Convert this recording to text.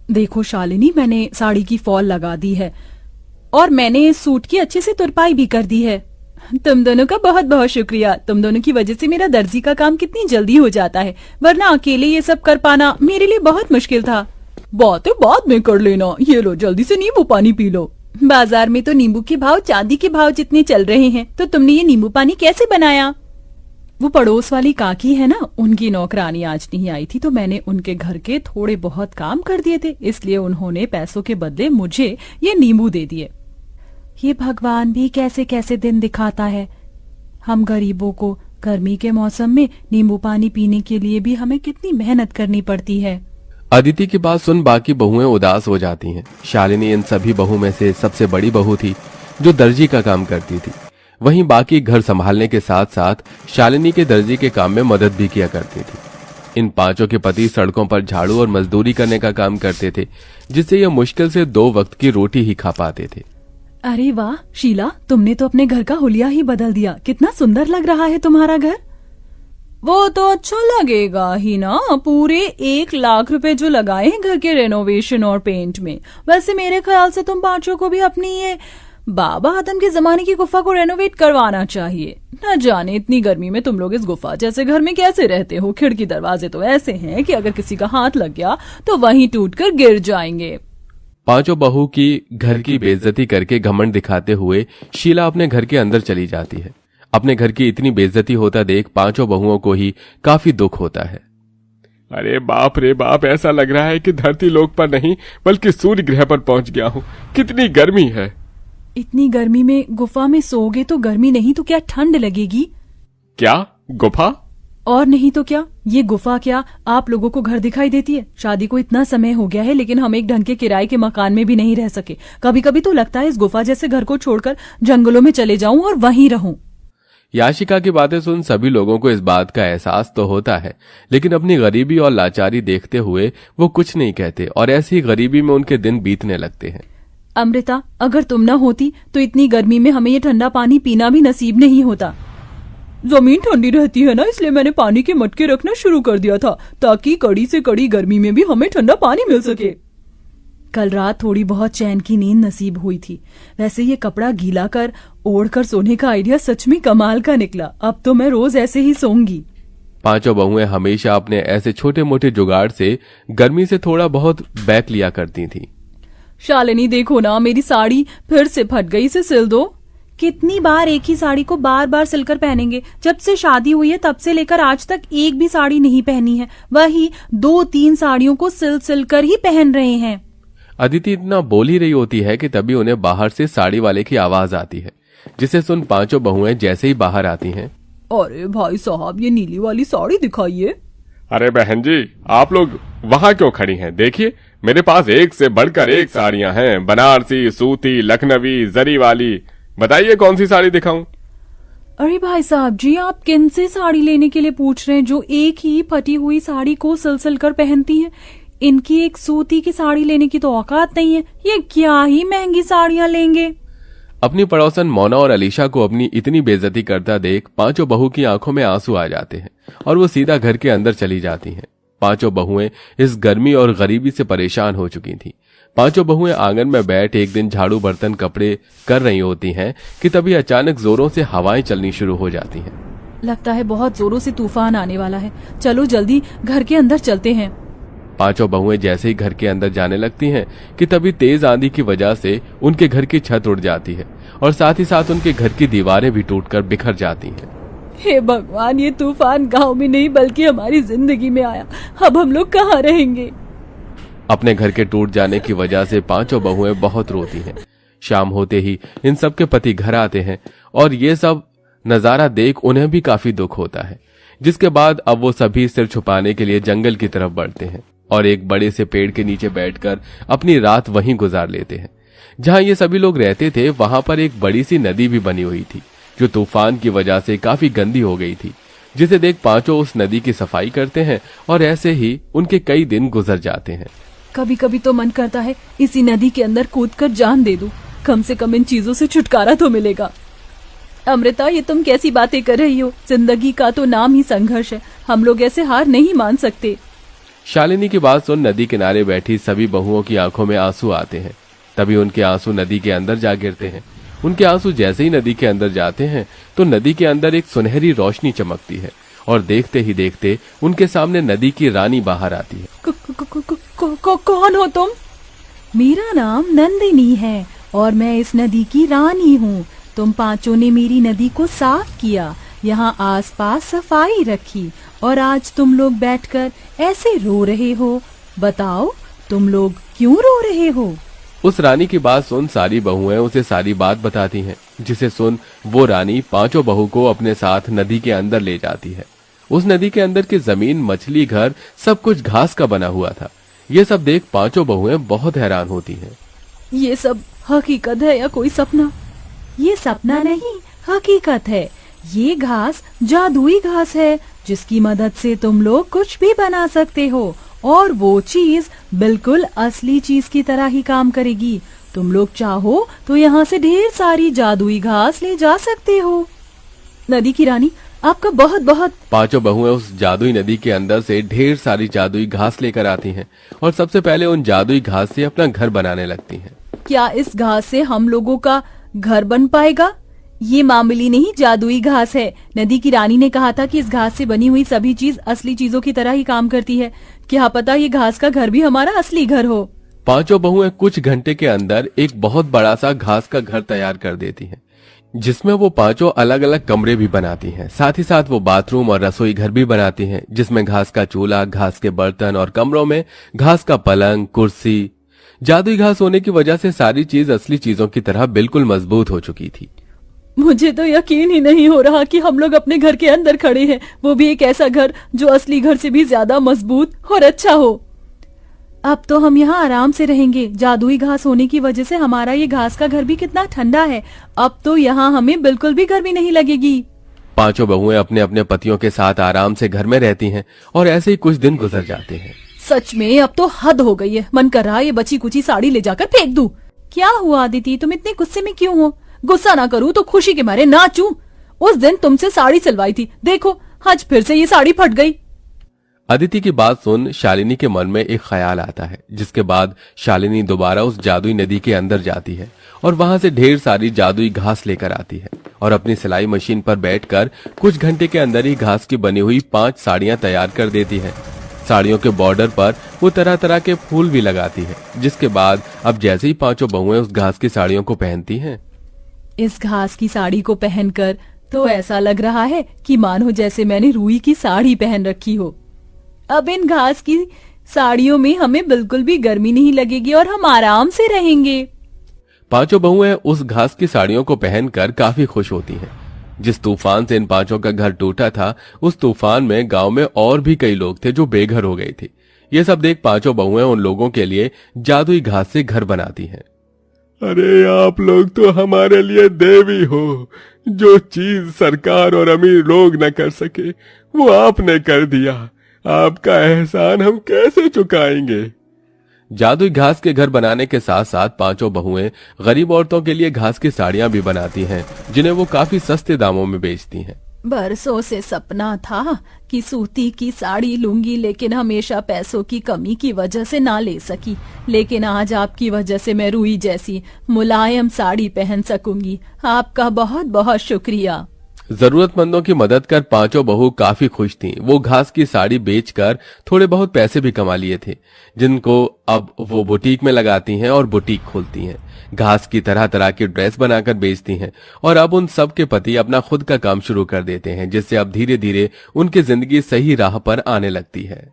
देखो शालिनी, मैंने साड़ी की फॉल लगा दी है और मैंने सूट की अच्छे से तुरपाई भी कर दी है। तुम दोनों का बहुत बहुत शुक्रिया। तुम दोनों की वजह से मेरा दर्जी का काम कितनी जल्दी हो जाता है, वरना अकेले ये सब कर पाना मेरे लिए बहुत मुश्किल था। बातें बाद में कर लेना, ये लो जल्दी से नींबू पानी पी लो। बाजार में तो नींबू के भाव चांदी के भाव जितने चल रहे हैं, तो तुमने ये नींबू पानी कैसे बनाया? वो पड़ोस वाली काकी है ना, उनकी नौकरानी आज नहीं आई थी, तो मैंने उनके घर के थोड़े बहुत काम कर दिए थे, इसलिए उन्होंने पैसों के बदले मुझे ये नींबू दे दिए। ये भगवान भी कैसे कैसे दिन दिखाता है। हम गरीबों को गर्मी के मौसम में नींबू पानी पीने के लिए भी हमें कितनी मेहनत करनी पड़ती है। अदिति की बात सुन बाकी बहुएं उदास हो जाती हैं। शालिनी इन सभी बहू में से सबसे बड़ी बहू थी जो दर्जी का काम करती थी। वहीं बाकी घर संभालने के साथ साथ शालिनी के दर्जी के काम में मदद भी किया करती थी। इन पांचों के पति सड़कों पर झाड़ू और मजदूरी करने का काम करते थे, जिससे ये मुश्किल से 2 वक्त की रोटी ही खा पाते थे। अरे वाह शीला, तुमने तो अपने घर का हुलिया ही बदल दिया। कितना सुंदर लग रहा है तुम्हारा घर। वो तो अच्छा लगेगा ही ना, पूरे 1 लाख रुपए जो लगाए हैं घर के रेनोवेशन और पेंट में। वैसे मेरे ख्याल से तुम पांचों को भी अपनी ये बाबा आदम के जमाने की गुफा को रेनोवेट करवाना चाहिए। न जाने इतनी गर्मी में तुम लोग इस गुफा जैसे घर में कैसे रहते हो। खिड़की दरवाजे तो ऐसे हैं कि अगर किसी का हाथ लग गया तो वहीं टूटकर गिर जाएंगे। पांचों बहू की घर की बेइज्जती करके घमंड दिखाते हुए शीला अपने घर के अंदर चली जाती है। अपने घर की इतनी बेइज्जती होता देख पांचों बहुओं को ही काफी दुख होता है। अरे बाप रे बाप, ऐसा लग रहा है कि धरती लोक पर नहीं बल्कि सूर्य ग्रह पर पहुंच गया हूँ। कितनी गर्मी है। इतनी गर्मी में गुफा में सोओगे तो गर्मी नहीं तो क्या ठंड लगेगी? क्या गुफा? और नहीं तो क्या, ये गुफा क्या आप लोगों को घर दिखाई देती है? शादी को इतना समय हो गया है लेकिन हम एक ढंग के किराए के मकान में भी नहीं रह सके। कभी कभी तो लगता है इस गुफा जैसे घर को छोड़कर जंगलों में चले जाऊं और वहीं रहूं। याशिका की बातें सुन सभी लोगों को इस बात का एहसास तो होता है, लेकिन अपनी गरीबी और लाचारी देखते हुए वो कुछ नहीं कहते और ऐसी गरीबी में उनके दिन बीतने लगते हैं। अमृता, अगर तुम न होती तो इतनी गर्मी में हमें ये ठंडा पानी पीना भी नसीब नहीं होता। जमीन ठंडी रहती है ना, इसलिए मैंने पानी के मटके रखना शुरू कर दिया था ताकि कड़ी से कड़ी गर्मी में भी हमें ठंडा पानी मिल सके। कल रात थोड़ी बहुत चैन की नींद नसीब हुई थी। वैसे ये कपड़ा गीला कर ओढ़ कर सोने का आइडिया सच में कमाल का निकला। अब तो मैं रोज ऐसे ही सोऊंगी। पांचों बहुएं हमेशा अपने ऐसे छोटे मोटे जुगाड़ से गर्मी से थोड़ा बहुत बैक लिया करती थी। शालिनी देखो ना, मेरी साड़ी फिर से फट गई, इसे सिल दो। कितनी बार एक ही साड़ी को बार बार सिलकर पहनेंगे? जब से शादी हुई है तब से लेकर आज तक एक भी साड़ी नहीं पहनी है। वही 2-3 साड़ियों को सिल कर ही पहन रहे हैं। अदिति इतना बोल ही रही होती है कि तभी उन्हें बाहर से साड़ी वाले की आवाज आती है, जिसे सुन पांचों बहुएं जैसे ही बाहर आती हैं। अरे भाई साहब, ये नीली वाली साड़ी दिखाइए। अरे बहन जी, आप लोग वहाँ क्यों खड़ी हैं? देखिए मेरे पास एक से बढ़कर एक साड़ियाँ हैं, बनारसी, सूती, लखनवी, जरी वाली। बताइए कौन सी साड़ी दिखाऊं? अरे भाई साहब जी, आप किन से साड़ी लेने के लिए पूछ रहे हैं जो एक ही फटी हुई साड़ी को सिल कर पहनती हैं? इनकी एक सूती की साड़ी लेने की तो औकात नहीं है। ये क्या ही महंगी साड़ियां लेंगे। अपनी पड़ोसन मोना और अलीशा को अपनी इतनी बेइज्जती करता देख पांचों बहू की आंखों में आंसू आ जाते हैं और वो सीधा घर के अंदर चली जाती हैं। पांचों बहुएं इस गर्मी और गरीबी से परेशान हो चुकी थीं। पांचों बहुएं आंगन में बैठ एक दिन झाड़ू बर्तन कपड़े कर रही होती हैं कि तभी अचानक जोरों से हवाएं चलनी शुरू हो जाती हैं। लगता है बहुत जोरों से तूफान आने वाला है। चलो जल्दी घर के अंदर चलते हैं। पांचों बहुएं जैसे ही घर के अंदर जाने लगती हैं कि तभी तेज आंधी की वजह से उनके घर की छत उड़ जाती है और साथ ही साथ उनके घर की दीवारें भी टूटकर बिखर जाती हैं। हे भगवान, ये तूफान गांव में नहीं बल्कि हमारी जिंदगी में आया। अब हम लोग कहाँ रहेंगे? अपने घर के टूट जाने की वजह से पांचों बहुएं बहुत रोती हैं। शाम होते ही इन सब के पति घर आते हैं और ये सब नजारा देख उन्हें भी काफी दुख होता है, जिसके बाद अब वो सभी सिर छुपाने के लिए जंगल की तरफ बढ़ते हैं और एक बड़े से पेड़ के नीचे बैठकर अपनी रात वहीं गुजार लेते हैं। जहां ये सभी लोग रहते थे वहां पर एक बड़ी सी नदी भी बनी हुई थी जो तूफान की वजह से काफी गंदी हो गई थी, जिसे देख पांचों उस नदी की सफाई करते हैं और ऐसे ही उनके कई दिन गुजर जाते हैं। कभी कभी तो मन करता है इसी नदी के अंदर कूदकर जान दे दूं, कम से कम इन चीजों से छुटकारा तो मिलेगा। अमृता, ये तुम कैसी बातें कर रही हो? जिंदगी का तो नाम ही संघर्ष है। हम लोग ऐसे हार नहीं मान सकते। शालिनी की बात सुन नदी किनारे बैठी सभी बहुओं की आंखों में आंसू आते हैं। तभी उनके आंसू नदी के अंदर जा गिरते हैं। उनके आंसू जैसे ही नदी के अंदर जाते हैं तो नदी के अंदर एक सुनहरी रोशनी चमकती है और देखते ही देखते उनके सामने नदी की रानी बाहर आती है। कौन हो तुम? मेरा नाम नंदिनी है और मैं इस नदी की रानी हूँ। तुम पांचों ने मेरी नदी को साफ किया, यहाँ आसपास सफाई रखी और आज तुम लोग बैठकर ऐसे रो रहे हो। बताओ तुम लोग क्यों रो रहे हो? उस रानी की बात सुन सारी बहुएं उसे सारी बात बताती हैं, जिसे सुन वो रानी पांचों बहू को अपने साथ नदी के अंदर ले जाती है। उस नदी के अंदर की जमीन, मछली, घर सब कुछ घास का बना हुआ था। ये सब देख पांचों बहुएं बहुत हैरान होती हैं। ये सब हकीकत है या कोई सपना? ये सपना नहीं, हकीकत है। ये घास जादुई घास है जिसकी मदद से तुम लोग कुछ भी बना सकते हो और वो चीज बिल्कुल असली चीज की तरह ही काम करेगी। तुम लोग चाहो तो यहाँ से ढेर सारी जादुई घास ले जा सकते हो। नदी की रानी आपका बहुत बहुत। पांचों बहुएं उस जादुई नदी के अंदर से ढेर सारी जादुई घास लेकर आती हैं और सबसे पहले उन जादुई घास से अपना घर बनाने लगती हैं। क्या इस घास से हम लोगों का घर बन पाएगा? ये मामूली नहीं जादुई घास है। नदी की रानी ने कहा था कि इस घास से बनी हुई सभी चीज असली चीजों की तरह ही काम करती है। क्या पता ये घास का घर भी हमारा असली घर हो। पांचों बहुएं कुछ घंटे के अंदर एक बहुत बड़ा सा घास का घर तैयार कर देती हैं, जिसमें वो पांचों अलग अलग कमरे भी बनाती हैं। साथ ही साथ वो बाथरूम और रसोई घर भी बनाती हैं, जिसमें घास का चूल्हा, घास के बर्तन और कमरों में घास का पलंग, कुर्सी। जादुई घास होने की वजह से सारी चीज असली चीजों की तरह बिल्कुल मजबूत हो चुकी थी। मुझे तो यकीन ही नहीं हो रहा कि हम लोग अपने घर के अंदर खड़े हैं, वो भी एक ऐसा घर जो असली घर से भी ज्यादा मजबूत और अच्छा हो। अब तो हम यहाँ आराम से रहेंगे। जादुई घास होने की वजह से हमारा ये घास का घर भी कितना ठंडा है। अब तो यहाँ हमें बिल्कुल भी गर्मी नहीं लगेगी। पांचों बहुएं अपने अपने पतियों के साथ आराम से घर में रहती हैं और ऐसे ही कुछ दिन गुजर जाते हैं। सच में अब तो हद हो गई है। मन कर रहा है ये बची कुची साड़ी ले जाकर फेंक दूं। क्या हुआ अदिति, तुम इतने गुस्से में क्यों हो? गुस्सा ना करूं तो खुशी के मारे नाचूं। उस दिन तुमसे साड़ी सिलवाई थी, देखो आज फिर से ये साड़ी फट गई। अदिति की बात सुन शालिनी के मन में एक ख्याल आता है, जिसके बाद शालिनी दोबारा उस जादुई नदी के अंदर जाती है और वहां से ढेर सारी जादुई घास लेकर आती है और अपनी सिलाई मशीन पर बैठकर कुछ घंटे के अंदर ही घास की बनी हुई 5 साड़ियां तैयार कर देती है। साड़ियों के बॉर्डर पर वो तरह तरह के फूल भी लगाती है, जिसके बाद अब जैसे ही पांचों बहुएं उस घास की साड़ियों को पहनती हैं, इस घास की साड़ी को पहनकर तो ऐसा लग रहा है कि मानो जैसे मैंने रुई की साड़ी पहन रखी हो। अब इन घास की साड़ियों में हमें बिल्कुल भी गर्मी नहीं लगेगी और हम आराम से रहेंगे। पांचों बहुएं उस घास की साड़ियों को पहनकर काफी खुश होती हैं। जिस तूफान से इन पांचों का घर टूटा था, उस तूफान में गांव में और भी कई लोग थे जो बेघर हो गए थे। ये सब देख पांचों बहुएं उन लोगों के लिए जादुई घास से घर बनाती हैं। अरे आप लोग तो हमारे लिए देवी हो। जो चीज सरकार और अमीर लोग न कर सके वो आपने कर दिया। आपका एहसान हम कैसे चुकाएंगे? जादुई घास के घर बनाने के साथ साथ पांचों बहुएं गरीब औरतों के लिए घास की साड़ियां भी बनाती हैं, जिन्हें वो काफी सस्ते दामों में बेचती हैं। बरसों से सपना था कि सूती की साड़ी लूंगी, लेकिन हमेशा पैसों की कमी की वजह से ना ले सकी। लेकिन आज आपकी वजह से मैं रुई जैसी मुलायम साड़ी पहन सकूंगी। आपका बहुत बहुत शुक्रिया। जरूरतमंदों की मदद कर पांचों बहू काफी खुश थीं। वो घास की साड़ी बेचकर थोड़े बहुत पैसे भी कमा लिए थे, जिनको अब वो बुटीक में लगाती हैं और बुटीक खोलती हैं। घास की तरह तरह की ड्रेस बनाकर बेचती हैं और अब उन सब के पति अपना खुद का काम शुरू कर देते हैं, जिससे अब धीरे धीरे उनकी जिंदगी सही राह पर आने लगती है।